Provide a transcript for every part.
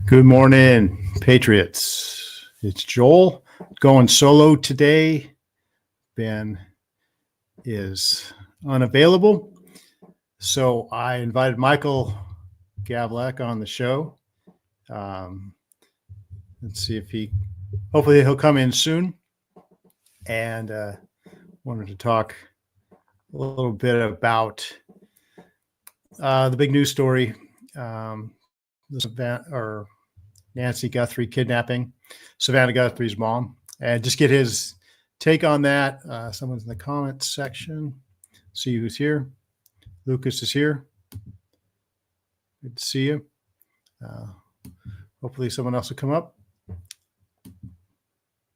Good morning, Patriots. It's Joel going solo today. Ben is unavailable. So I invited Michael Gavlak on the show. Let's see if hopefully he'll come in soon. And wanted to talk a little bit about the big news story, this event, or Nancy Guthrie kidnapping Savannah Guthrie's mom, and just get his take on that. Someone's in the comments section. See who's here. Lucas is here. Good to see you. Hopefully someone else will come up.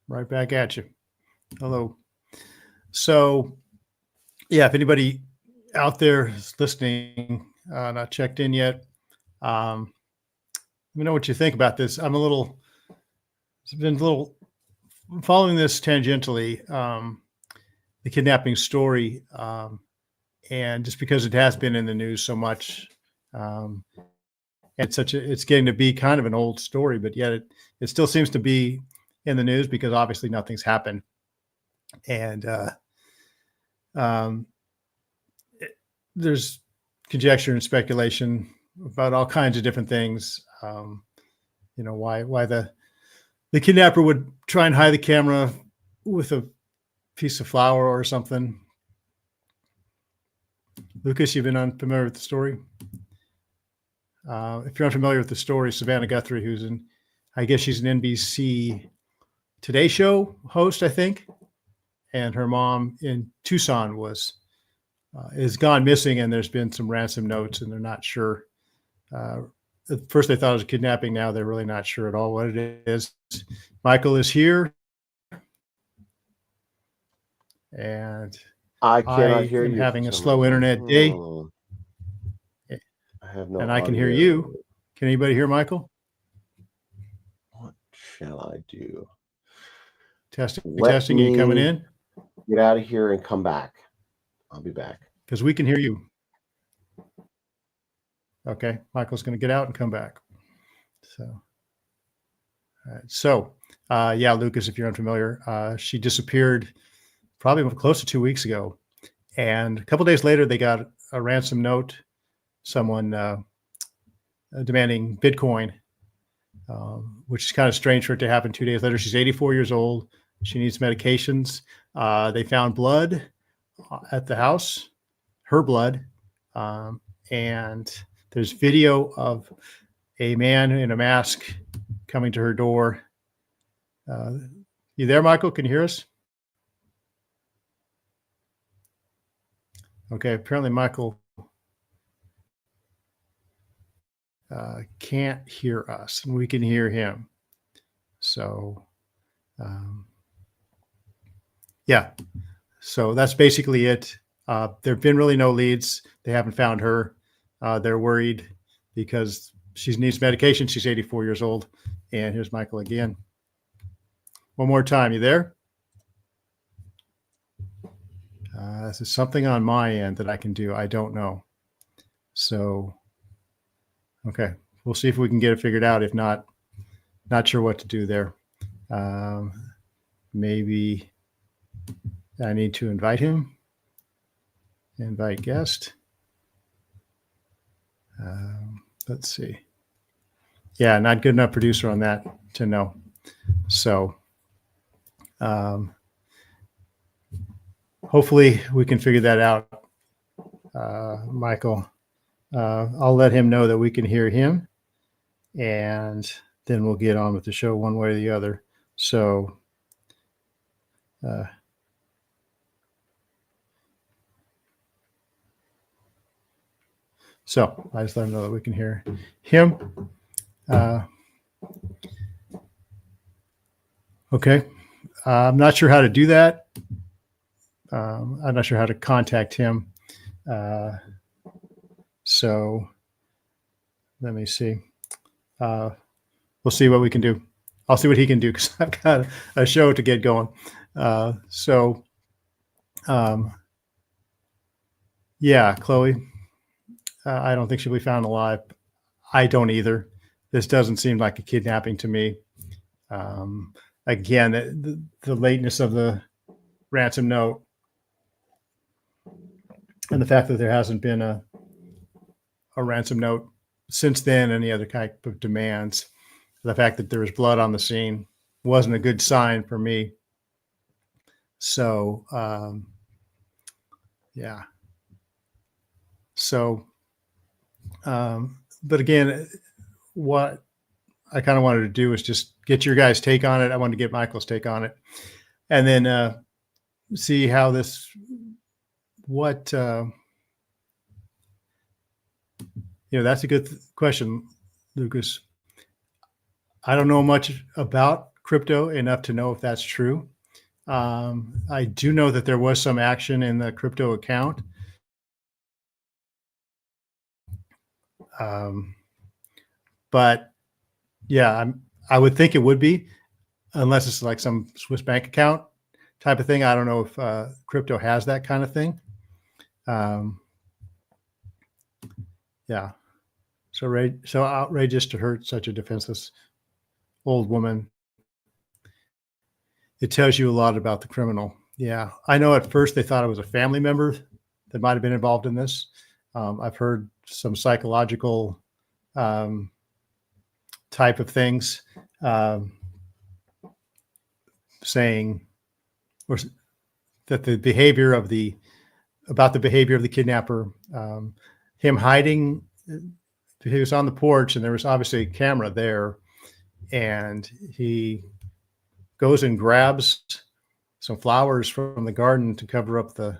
Right back at you. Hello. So, yeah, if anybody out there is listening, not checked in yet, let me know what you think about this. I've been a little following this tangentially, the kidnapping story, and just because it has been in the news so much, and it's getting to be kind of an old story, but yet it still seems to be in the news because obviously nothing's happened, and there's conjecture and speculation about all kinds of different things. Why the kidnapper would try and hide the camera with a piece of flour or something. Lucas, you've been unfamiliar with the story? If you're unfamiliar with the story, Savannah Guthrie, I guess she's an NBC Today Show host, I think, and her mom in Tucson is gone missing, and there's been some ransom notes, and they're not sure. At first they thought it was a kidnapping. Now they're really not sure at all what it is. Michael is here. And I cannot hear you. Having a slow internet day. I have no and I can hear you. Can anybody hear Michael? What shall I do? Testing. Are you coming in? Get out of here and come back. I'll be back. Because we can hear you. Okay, Michael's going to get out and come back. So, all right. So, yeah, Lucas, if you're unfamiliar, she disappeared probably close to 2 weeks ago. And a couple days later, they got a ransom note, someone demanding Bitcoin, which is kind of strange for it to happen 2 days later. She's 84 years old. She needs medications. They found blood at the house, her blood, and there's video of a man in a mask coming to her door. You there, Michael? Can you hear us? Okay, apparently Michael can't hear us, and we can hear him. So, yeah. So that's basically it. There have been really no leads. They haven't found her. They're worried because she needs medication. She's 84 years old. And here's Michael again. One more time. You there? This is something on my end that I can do. I don't know. So, okay. We'll see if we can get it figured out. If not, not sure what to do there. Maybe I need to invite him. Invite guest. Let's see. Yeah, not good enough producer on that to know. So hopefully we can figure that out, Michael. I'll let him know that we can hear him, and then we'll get on with the show one way or the other. So I just let him know that we can hear him. Okay. I'm not sure how to do that. I'm not sure how to contact him. So let me see. We'll see what we can do. I'll see what he can do because I've got a show to get going. Yeah, Chloe. I don't think she'll be found alive. I don't either. this doesn't seem like a kidnapping to me. Again, the lateness of the ransom note and the fact that there hasn't been a ransom note since then, any other type of demands, the fact that there was blood on the scene wasn't a good sign for me. So, yeah. So, but again, what I kind of wanted to do is just get your guys' take on it. I wanted to get Michael's take on it, and then see how this, what, that's a good question, Lucas. I don't know much about crypto enough to know if that's true. I do know that there was some action in the crypto account. But yeah, I would think it would be, unless it's like some Swiss bank account type of thing. I don't know if crypto has that kind of thing. Yeah. So outrageous to hurt such a defenseless old woman. It tells you a lot about the criminal. Yeah. I know at first they thought it was a family member that might have been involved in this. I've heard some psychological type of things saying, or that the behavior of the kidnapper, him hiding, he was on the porch and there was obviously a camera there, and he goes and grabs some flowers from the garden to cover up the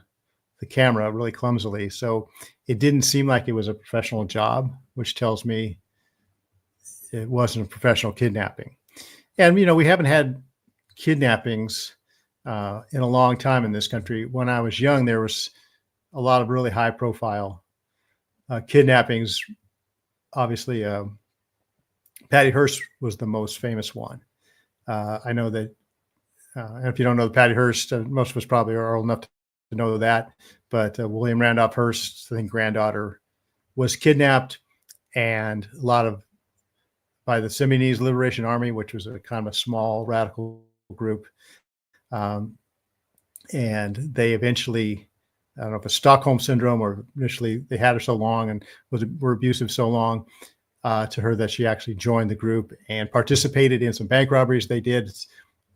camera really clumsily. So it didn't seem like it was a professional job, which tells me it wasn't a professional kidnapping. And, we haven't had kidnappings in a long time in this country. When I was young, there was a lot of really high profile kidnappings. Obviously, Patty Hearst was the most famous one. I know that, and if you don't know the Patty Hearst, most of us probably are old enough to know that. But William Randolph Hearst's, I think, granddaughter was kidnapped, and a lot of by the Simonese Liberation Army, which was a kind of a small radical group. And they eventually, I don't know if it's Stockholm syndrome or initially they had her so long and were abusive so long to her that she actually joined the group and participated in some bank robberies they did.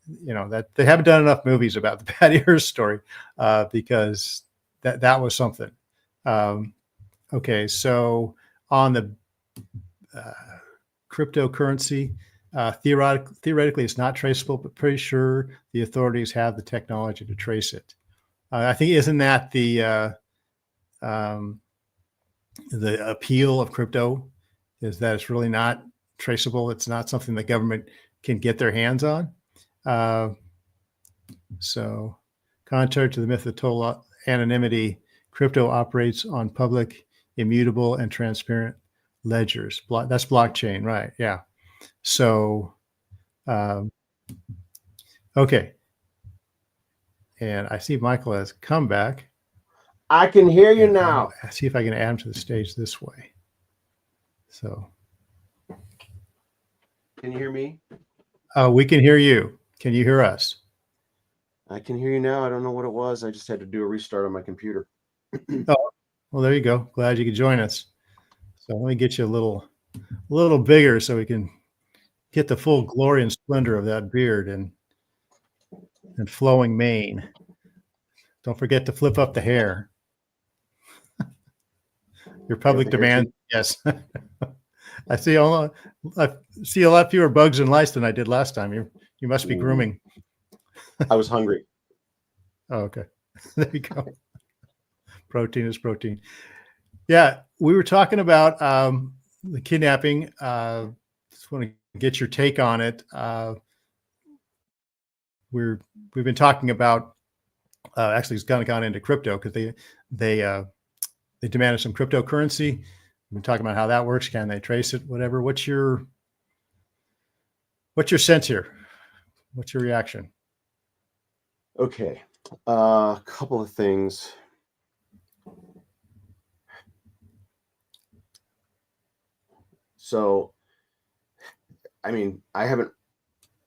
That they haven't done enough movies about the Patty Hearst story because that was something. Okay, so on the cryptocurrency, theoretically, it's not traceable, but pretty sure the authorities have the technology to trace it. I think, isn't that the appeal of crypto, is that it's really not traceable. It's not something the government can get their hands on. So contrary to the myth of total anonymity, crypto operates on public, immutable, and transparent ledgers. That's blockchain, right? Yeah. So, okay. And I see Michael has come back. I can hear you now. I'll see if I can add him to the stage this way. So. Can you hear me? We can hear you. Can you hear us? I can hear you now. I don't know what it was. I just had to do a restart on my computer. Oh, well, there you go. Glad you could join us. So let me get you a little bigger so we can get the full glory and splendor of that beard and flowing mane. Don't forget to flip up the hair. Your public demand, yes. I see a lot fewer bugs and lice than I did last time. You must be grooming. I was hungry. Oh, okay. There you go. Protein is protein. Yeah, we were talking about the kidnapping. Just want to get your take on it. We've been talking about actually it's kind of gone into crypto because they demanded some cryptocurrency. We've been talking about how that works. Can they trace it? Whatever. What's your sense here? What's your reaction? Okay, a couple of things. So I mean, I haven't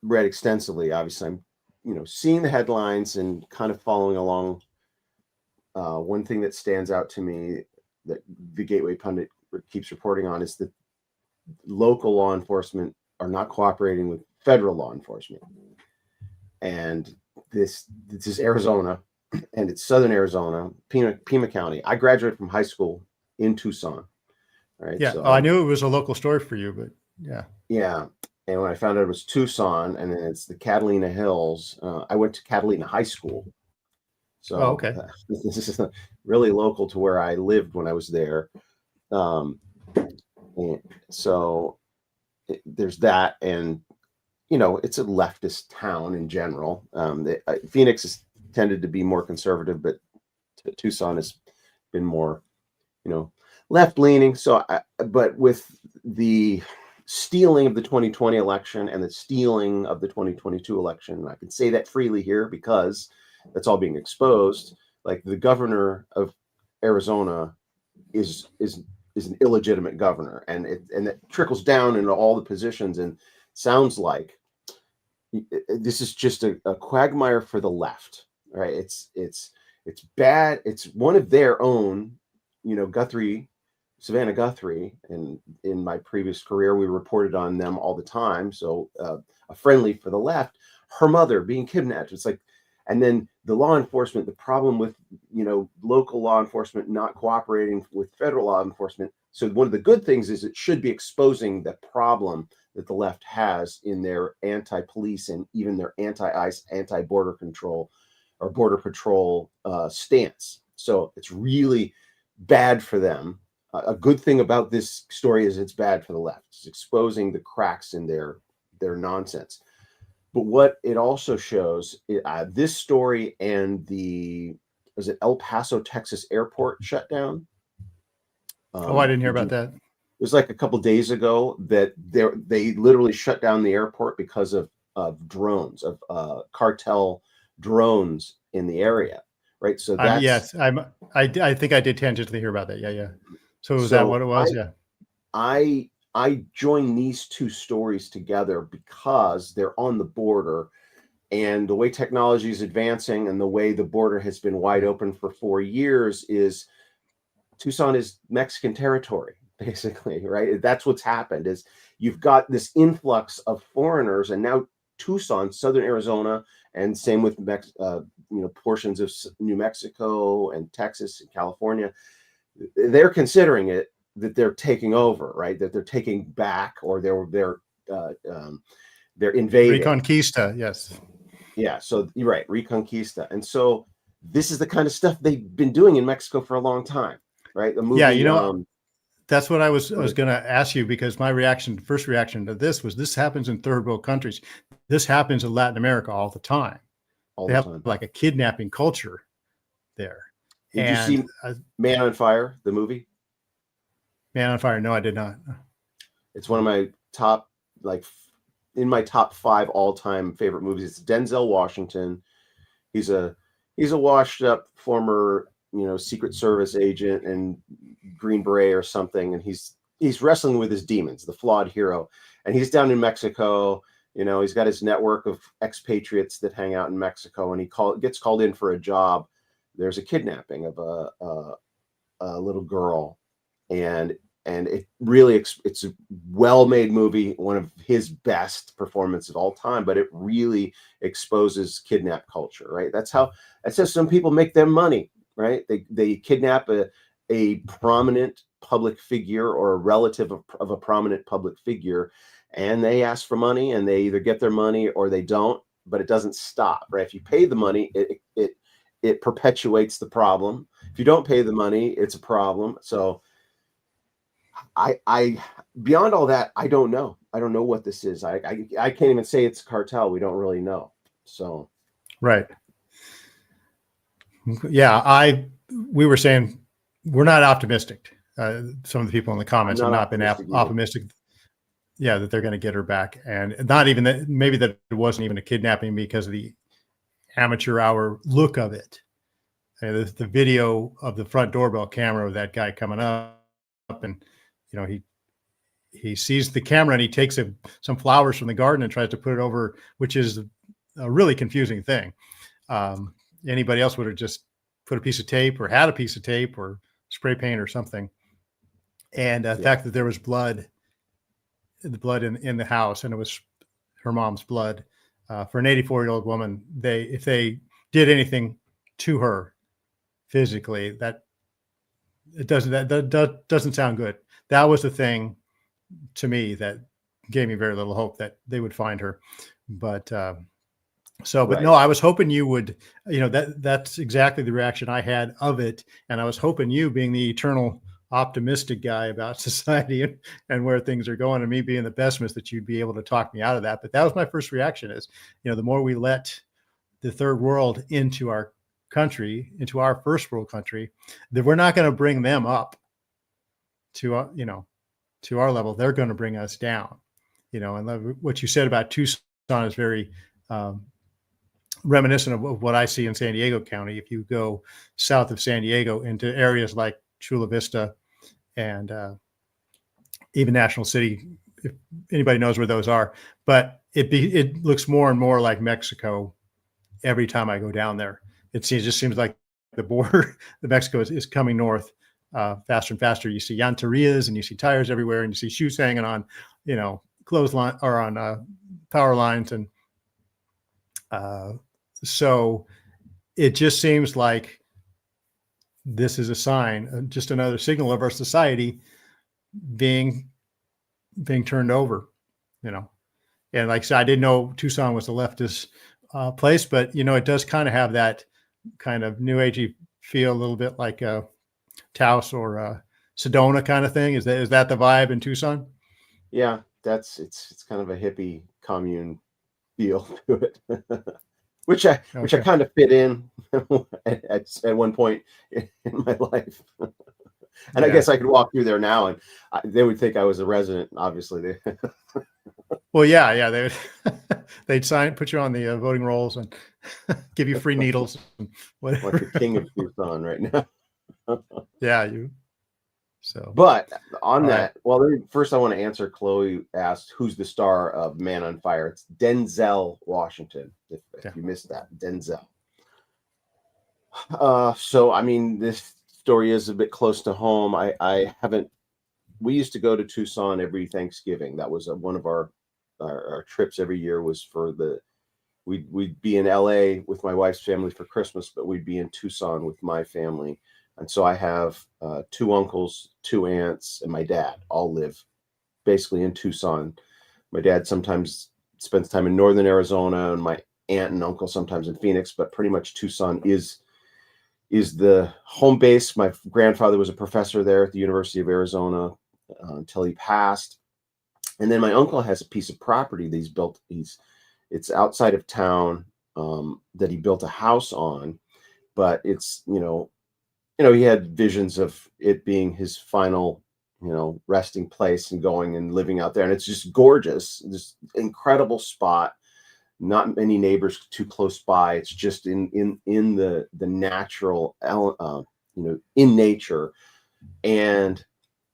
read extensively. Obviously, I'm, seeing the headlines and kind of following along. One thing that stands out to me that the Gateway Pundit keeps reporting on is that local law enforcement are not cooperating with federal law enforcement. And this is Arizona, and it's southern Arizona, Pima County. I graduated from high school in Tucson. Right. Yeah. So I knew it was a local story for you, but yeah. Yeah. And when I found out it was Tucson and then it's the Catalina Hills, I went to Catalina High School. So Okay. this is really local to where I lived when I was there. And so there's that. And, it's a leftist town in general. Phoenix has tended to be more conservative, but Tucson has been more, left leaning. So, but with the stealing of the 2020 election and the stealing of the 2022 election, I can say that freely here because that's all being exposed. Like the governor of Arizona is an illegitimate governor, and it trickles down into all the positions, and sounds like this is just a quagmire for the left, right? It's bad. It's one of their own, Guthrie. Savannah Guthrie, and in my previous career, we reported on them all the time. So a friendly for the left, her mother being kidnapped. It's like, and then the law enforcement, the problem with, local law enforcement not cooperating with federal law enforcement. So one of the good things is it should be exposing the problem that the left has in their anti-police and even their anti-ICE, anti-border control or border patrol stance. So it's really bad for them. A good thing about this story is it's bad for the left. It's exposing the cracks in their nonsense. But what it also shows, this story and was it El Paso, Texas airport shutdown? I didn't hear about that. It was like a couple days ago that they literally shut down the airport because of drones, of cartel drones in the area. Right. So that's yes, I think I did tangentially hear about that. Yeah, yeah. So was that what it was? Yeah. I join these two stories together because they're on the border, and the way technology is advancing and the way the border has been wide open for 4 years is Tucson is Mexican territory, basically, right? That's what's happened is you've got this influx of foreigners, and now Tucson, southern Arizona, and same with portions of New Mexico and Texas and California. They're considering it that they're taking over, right? That they're taking back, or they're invading. Reconquista, yes. Yeah, so you're right, Reconquista. And so this is the kind of stuff they've been doing in Mexico for a long time, right? The movie, yeah, that's what I was going to ask you, because my first reaction to this happens in third world countries. This happens in Latin America all the time. They have like a kidnapping culture there. Did you see Man on Fire, the movie? Man on Fire? No, I did not. It's one of my top, in my top 5 all-time favorite movies. It's Denzel Washington. He's a washed up former, Secret Service agent and Green Beret or something, and he's wrestling with his demons, the flawed hero. And he's down in Mexico. He's got his network of expatriates that hang out in Mexico, and he gets called in for a job. There's a kidnapping of a little girl, and it really, it's a well-made movie, one of his best performances of all time, but it really exposes kidnap culture, right? That's how some people make their money, right? They kidnap a prominent public figure or a relative of a prominent public figure, and they ask for money, and they either get their money or they don't, but it doesn't stop, right? If you pay the money, it perpetuates the problem. If you don't pay the money, it's a problem. So I beyond all that, I don't know what this is. I can't even say it's a cartel. We don't really know. So right. Yeah, we were saying we're not optimistic. Some of the people in the comments have not been optimistic. Yeah, that they're going to get her back, and not even that. Maybe that it wasn't even a kidnapping because of the amateur hour look of it. The video of the front doorbell camera of that guy coming up, and he sees the camera and he takes some flowers from the garden and tries to put it over, which is a really confusing thing. Anybody else would have just put a piece of tape or had a piece of tape or spray paint or something. And the fact that there was blood in the house, and it was her mom's blood, for an 84-year-old woman, if they did anything to her physically, that doesn't sound good. That was the thing to me that gave me very little hope that they would find her. But no, I was hoping you would, that's exactly the reaction I had of it. And I was hoping you, being the eternal optimistic guy about society and where things are going, and me being the pessimist, that you'd be able to talk me out of that. But that was my first reaction is, the more we let the third world into our country, into our first world country, that we're not going to bring them up to, to our level. They're going to bring us down, and what you said about Tucson is very, reminiscent of what I see in San Diego County. If you go south of San Diego into areas like Chula Vista and even National City, if anybody knows where those are, but it looks more and more like Mexico every time I go down there. It just seems like the border, the Mexico is coming north faster and faster. You see llanterias and you see tires everywhere, and you see shoes hanging on, clothesline or on power lines, and so it just seems like this is a sign, just another signal of our society being turned over, And like I said, I didn't know Tucson was a leftist place, but it does kind of have that kind of new agey feel, a little bit like Taos or Sedona kind of thing. Is that the vibe in Tucson? Yeah, it's kind of a hippie commune feel to it. which I kind of fit in at one point in my life. And I guess I could walk through there now, and they would think I was a resident. Obviously, well, yeah, they would. They'd put you on the voting rolls, and give you free needles, and whatever. Like the king of Tucson right now. Yeah, you. So, but on all that, right. well, first I want to answer. Chloe asked, "Who's the star of Man on Fire?" It's Denzel Washington. If you missed that, Denzel. So I mean, this story is a bit close to home. I haven't. We used to go to Tucson every Thanksgiving. That was one of our trips every year. Was for we'd be in LA with my wife's family for Christmas, but we'd be in Tucson with my family. And so I have 2 uncles, 2 aunts, and my dad all live basically in Tucson. My dad sometimes spends time in northern Arizona, and my aunt and uncle sometimes in Phoenix, but pretty much Tucson is the home base. My grandfather was a professor there at the University of Arizona until he passed. And then my uncle has a piece of property that he's built. It's outside of town that he built a house on, but it's, he had visions of it being his final, resting place and going and living out there. And it's just gorgeous, this incredible spot. Not many neighbors too close by. It's just in the natural, in nature.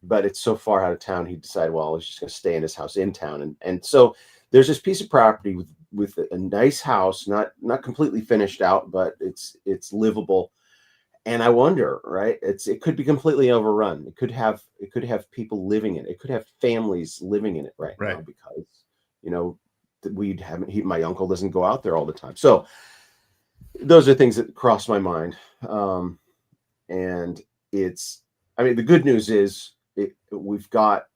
But it's so far out of town, he decided, well, I was just going to stay in his house in town. And so there's this piece of property with a nice house, not completely finished out, but it's livable. And I wonder, right? It could be completely overrun. It could have people living in it. It could have families living in it right now because, my uncle doesn't go out there all the time. So those are things that cross my mind. And the good news is we've got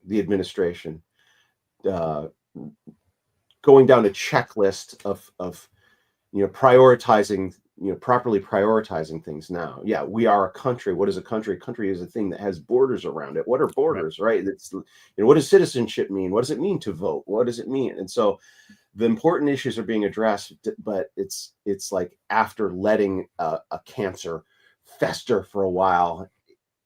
the administration going down a checklist of prioritizing, properly prioritizing things now. Yeah, we are a country. What is a country? A country is a thing that has borders around it. What are borders, right? It's, what does citizenship mean? What does it mean to vote? What does it mean? And so the important issues are being addressed, but it's like after letting a cancer fester for a while,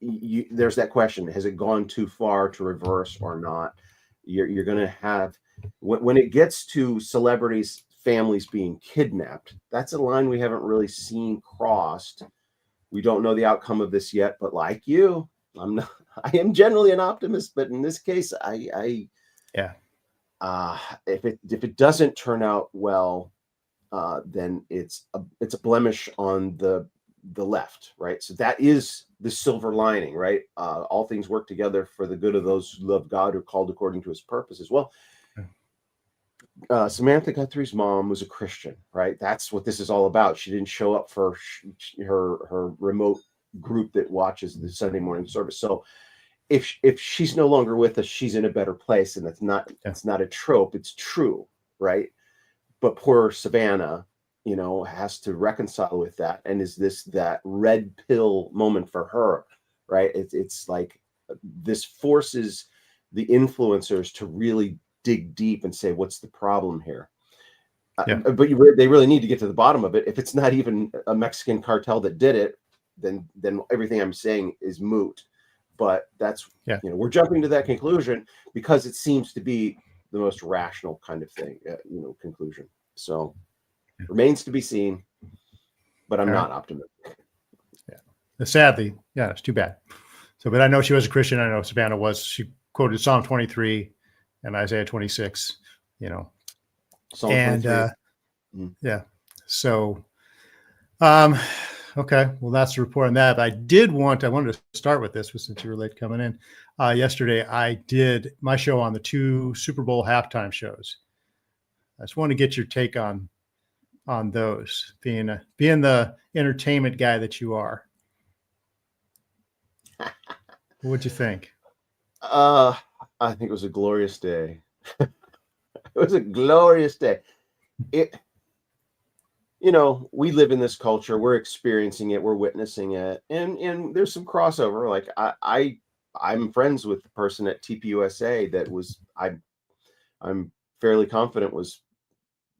there's that question: has it gone too far to reverse or not? You're going to have, when it gets to celebrities, families being kidnapped, that's a line we haven't really seen crossed. We don't know the outcome of this yet, but like you, I'm am generally an optimist, but in this case, Yeah. if it doesn't turn out well, then it's a blemish on the left, right? So that is the silver lining, right? All things work together for the good of those who love God, who are called according to His purpose as well. Samantha Guthrie's mom was a Christian, right? That's what this is all about. She didn't show up for her remote group that watches the Sunday morning service. So if she's no longer with us, she's in a better place, and it's not a trope. It's true, right? But poor Savannah, has to reconcile with that. And is this that red pill moment for her, right? It's like this forces the influencers to really dig deep and say, what's the problem here? But they really need to get to the bottom of it. If it's not even a Mexican cartel that did it, then everything I'm saying is moot. But that's, we're jumping to that conclusion because it seems to be the most rational kind of thing, conclusion. So remains to be seen, but I'm not optimistic. Yeah. Sadly, it's too bad. So, but I know she was a Christian. I know Savannah was. She quoted Psalm 23 and Isaiah 26. Psalm and 23. Yeah. So, okay. Well, that's the report on that. But I wanted to start with this since you were late coming in. Yesterday, I did my show on the 2 Super Bowl halftime shows. I just want to get your take on those, being the entertainment guy that you are. What'd you think? I think it was a glorious day. It was a glorious day. We live in this culture. We're experiencing it. We're witnessing it, and there's some crossover. Like I'm friends with the person at TPUSA that was I'm fairly confident was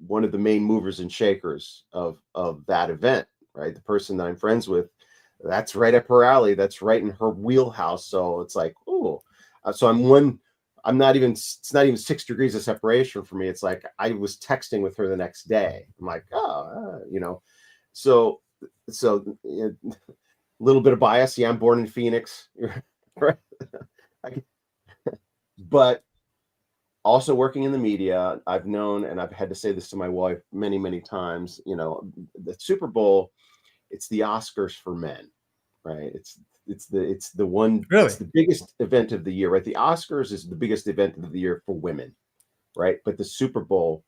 one of the main movers and shakers of that event, right? The person that I'm friends with, that's right up her alley. That's right in her wheelhouse. So it's like, oh, so it's not even 6 degrees of separation for me. It's like I was texting with her the next day. I'm like, so a little bit of bias. Yeah, I'm born in Phoenix, right? But also working in the media, I've known, and I've had to say this to my wife many, many times, the Super Bowl, it's the Oscars for men, right? It's the one, Really? It's the biggest event of the year, right? The Oscars is the biggest event of the year for women, right? But the Super Bowl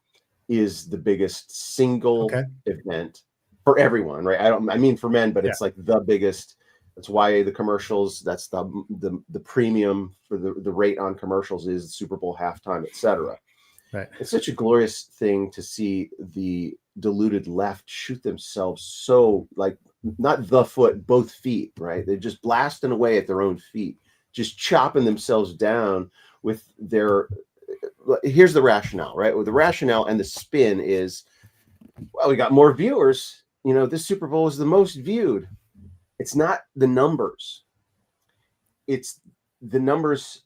is the biggest single event for everyone, right? I mean for men, but it's like the biggest. That's why the commercials, that's the premium for the rate on commercials is Super Bowl halftime, etc. Right. It's such a glorious thing to see the deluded left shoot themselves so, like, not the foot, both feet, right? They're just blasting away at their own feet, just chopping themselves down with their. Here's the rationale, right? Well, the rationale and the spin is, well, we got more viewers. This Super Bowl is the most viewed. It's not the numbers. It's the numbers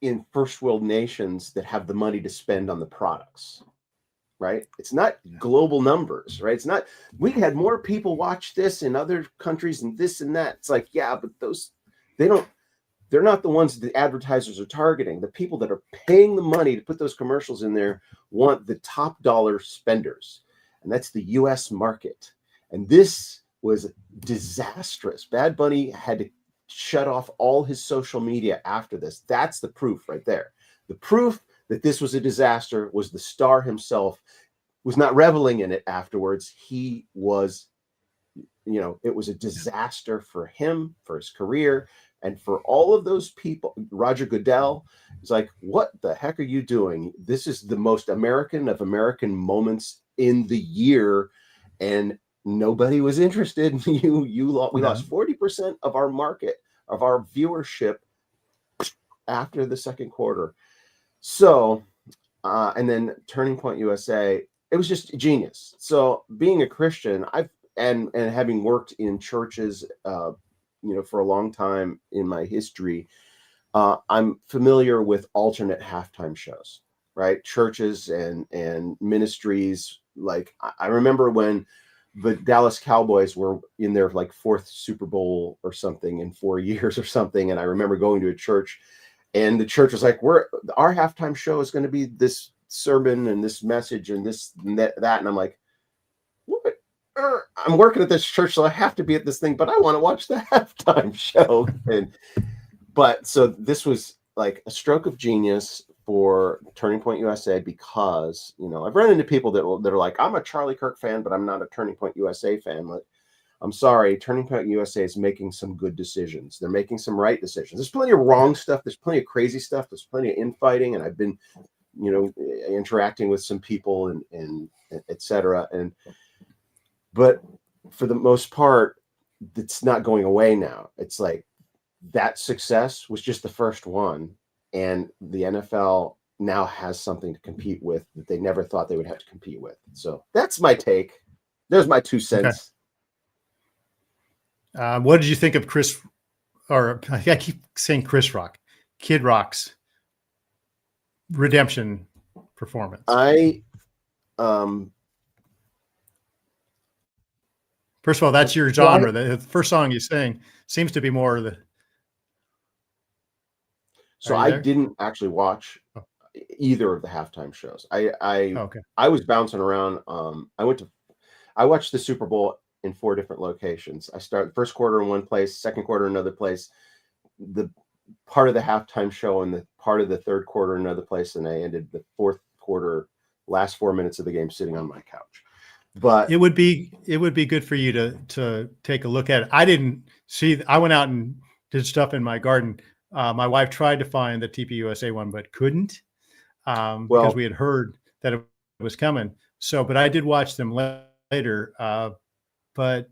in first world nations that have the money to spend on the products, right? It's not global numbers, right? It's not, we had more people watch this in other countries and this and that. It's like, yeah, but they're not the ones that the advertisers are targeting. The people that are paying the money to put those commercials in there want the top dollar spenders. And that's the US market. And this was disastrous. Bad Bunny had to shut off all his social media after this. That's the proof right there. The proof that this was a disaster was the star himself was not reveling in it afterwards. He was, it was a disaster for him, for his career, and for all of those people. Roger Goodell is like, what the heck are you doing? This is the most American of American moments in the year. And nobody was interested. We lost 40% of our market, of our viewership after the second quarter. So, and then Turning Point USA, it was just genius. So being a Christian, and having worked in churches, for a long time in my history, I'm familiar with alternate halftime shows, right? Churches and ministries. Like I remember when the Dallas Cowboys were in their like 4th Super Bowl or something in 4 years or something. And I remember going to a church, and the church was like, our halftime show is going to be this sermon and this message and this and that. And I'm like, what? I'm working at this church, so I have to be at this thing, but I want to watch the halftime show. But so this was like a stroke of genius for Turning Point USA, because, you know, I've run into people that are like, I'm a Charlie Kirk fan, but I'm not a Turning Point USA fan. Like, I'm sorry, Turning Point USA is making some good decisions. They're making some right decisions. There's plenty of wrong stuff. There's plenty of crazy stuff. There's plenty of infighting. And I've been, you know, interacting with some people and et cetera. But for the most part, it's not going away now. It's like that success was just the first one. And the NFL now has something to compete with that they never thought they would have to compete with. So that's my take. There's my 2 cents. Okay. What did you think of I keep saying Chris Rock, Kid Rock's redemption performance? First of all, that's your genre. The first song you sang seems to be more of the. So I didn't actually watch either of the halftime shows. I was bouncing around. I watched the Super Bowl in 4 different locations. I started first quarter in one place, second quarter in another place, the part of the halftime show and the part of the third quarter in another place, and I ended the fourth quarter, last 4 minutes of the game, sitting on my couch. But it would be good for you to take a look at it. I didn't see. I went out and did stuff in my garden. My wife tried to find the TPUSA one, but couldn't, because we had heard that it was coming. So, but I did watch them later. But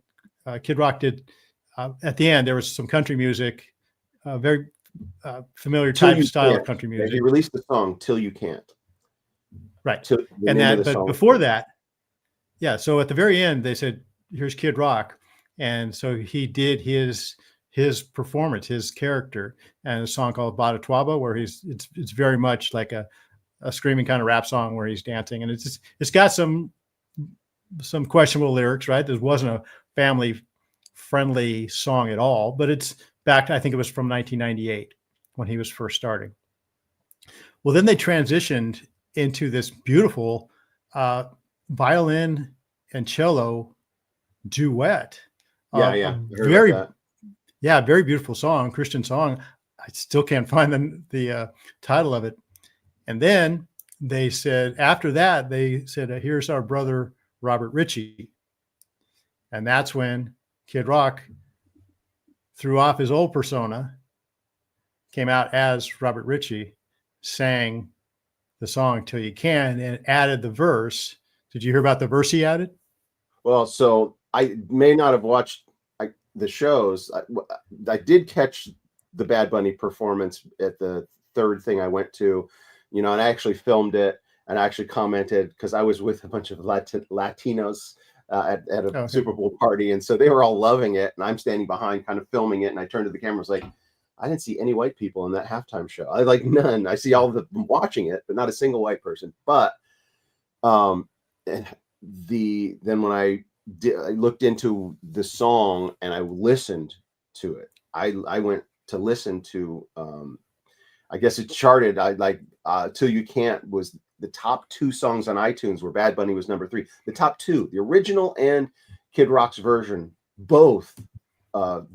Kid Rock did, at the end, there was some country music, very familiar style of country music. He released the song "Till You Can't." Right. But before that, yeah. So at the very end, they said, "Here's Kid Rock," and so he did his performance, his character, and a song called Bada Twaba, where it's very much like a screaming kind of rap song where he's dancing, and it's got some questionable lyrics, right? There wasn't a family friendly song at all, but it's back, I think it was from 1998 when he was first starting. Well, then they transitioned into this beautiful violin and cello duet. Very beautiful song, Christian song. I still can't find the title of it. And then they said, after that, here's our brother Robert Ritchie. And that's when Kid Rock threw off his old persona, came out as Robert Ritchie, sang the song "Till You Can," and added the verse. Did you hear about the verse he added? Well, so I may not have watched the shows. I did catch the Bad Bunny performance at the third thing I went to, you know, and I actually filmed it, and I actually commented because I was with a bunch of Latinos at a Super Bowl party, and so they were all loving it, and I'm standing behind kind of filming it, and I turned to the camera, was like, I didn't see any white people in that halftime show. I like none. I see all of them watching it, but not a single white person. But then when I looked into the song and I listened to it, I went to listen to I guess it charted. "Till You Can't" was the top 2 songs on iTunes, where Bad Bunny was number 3. The top 2, the original and Kid Rock's version, both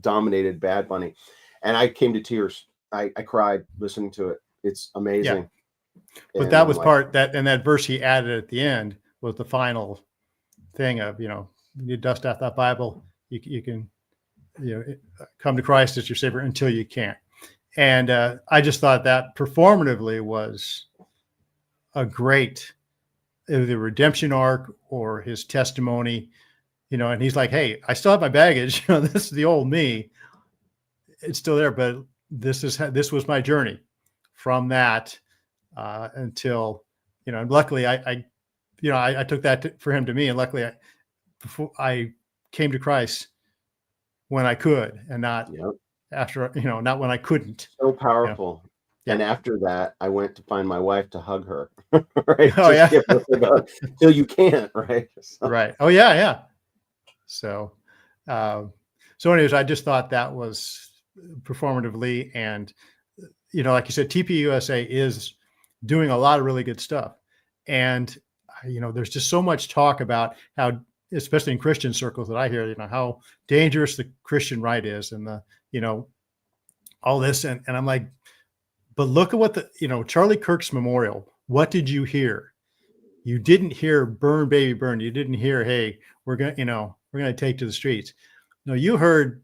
dominated Bad Bunny. And I came to tears. I cried listening to it. It's amazing. Yeah. But that was that verse he added at the end was the final thing of, you know, you dust off that Bible, you can, you know, come to Christ as your Savior until you can't. And I just thought that performatively was a great, the redemption arc or his testimony, you know, and he's like, hey, I still have my baggage. You know, this is the old me. It's still there, but this was my journey from that until, you know, and luckily I took that for him to me. And luckily before I came to Christ when I could, and not after, you know, not when I couldn't. So powerful. You know? Yeah. And after that, I went to find my wife to hug her. Right. Oh, yeah. Till you can't. Right. So. Right. Oh, yeah. Yeah. So, so anyways, I just thought that was performatively, and like you said, TPUSA is doing a lot of really good stuff, and there's just so much talk about how, especially in Christian circles that I hear, how dangerous the Christian right is, and all this, and I'm like, but look at what Charlie Kirk's memorial. What did you hear? You didn't hear "Burn, baby, burn." You didn't hear, "Hey, we're gonna take to the streets." No, you heard,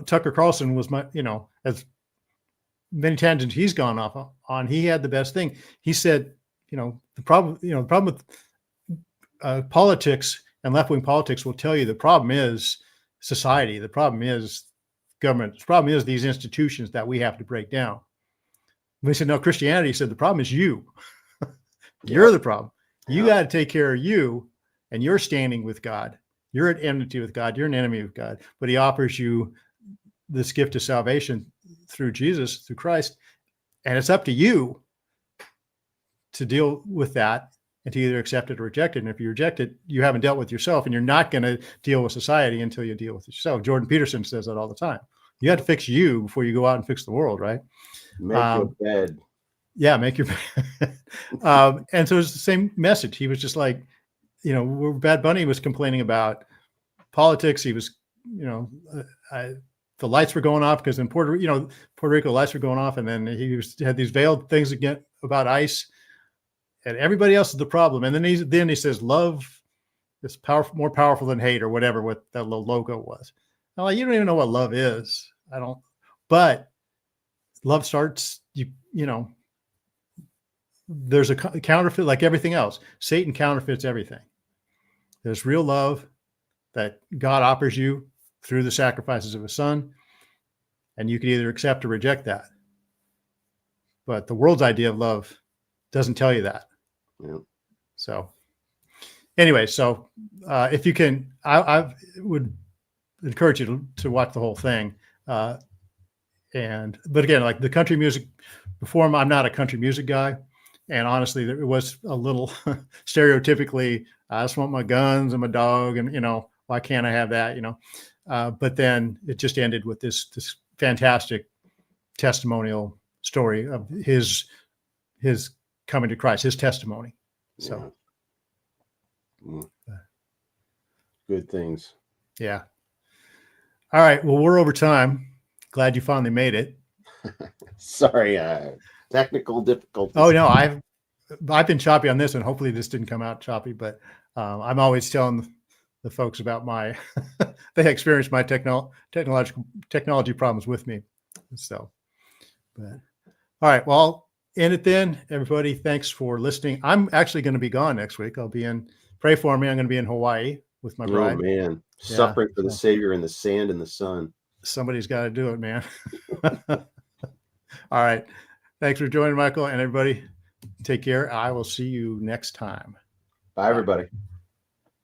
Tucker Carlson was as many tangents he's gone off on. He had the best thing. He said, the problem with politics and left-wing politics will tell you the problem is society. The problem is government. The problem is these institutions that we have to break down. We said, no, Christianity said the problem is you. You're the problem. You got to take care of you, and you're standing with God. You're at enmity with God. You're an enemy of God. But he offers you this gift of salvation through Jesus, through Christ. And it's up to you to deal with that and to either accept it or reject it. And if you reject it, you haven't dealt with yourself, and you're not going to deal with society until you deal with yourself. Jordan Peterson says that all the time. You have to fix you before you go out and fix the world, right? Make your bed. Yeah, make your bed. And so it's the same message. He was just like, where Bad Bunny was complaining about politics. He was, the lights were going off because in Puerto Rico, lights were going off, and then had these veiled things again about ICE, and everybody else is the problem. And then he says, love is more powerful than hate, or whatever what that little logo was. I'm like, you don't even know what love is. I don't. But love starts. There's a counterfeit, like everything else. Satan counterfeits everything. There's real love that God offers you through the sacrifices of his son, and you can either accept or reject that. But the world's idea of love doesn't tell you that. Yeah. So anyway, if you can, I would encourage you to watch the whole thing. But again, like the country music before, I'm not a country music guy. And honestly, it was a little stereotypically, I just want my guns and my dog, and, why can't I have that, but then it just ended with this fantastic testimonial story of his coming to Christ, his testimony. So good things. Yeah. All right. Well, we're over time. Glad you finally made it. Sorry, technical difficulties. Oh no, I've been choppy on this, and hopefully this didn't come out choppy. But I'm always telling the folks about my they experienced my technology problems with me. So, but all right. Well, I'll end it then. Everybody, thanks for listening. I'm actually going to be gone next week. Pray for me. I'm going to be in Hawaii with my bride. Oh man, suffering for the Savior in the sand and the sun. Somebody's got to do it, man. All right. Thanks for joining, Michael, and everybody. Take care. I will see you next time. Bye, everybody.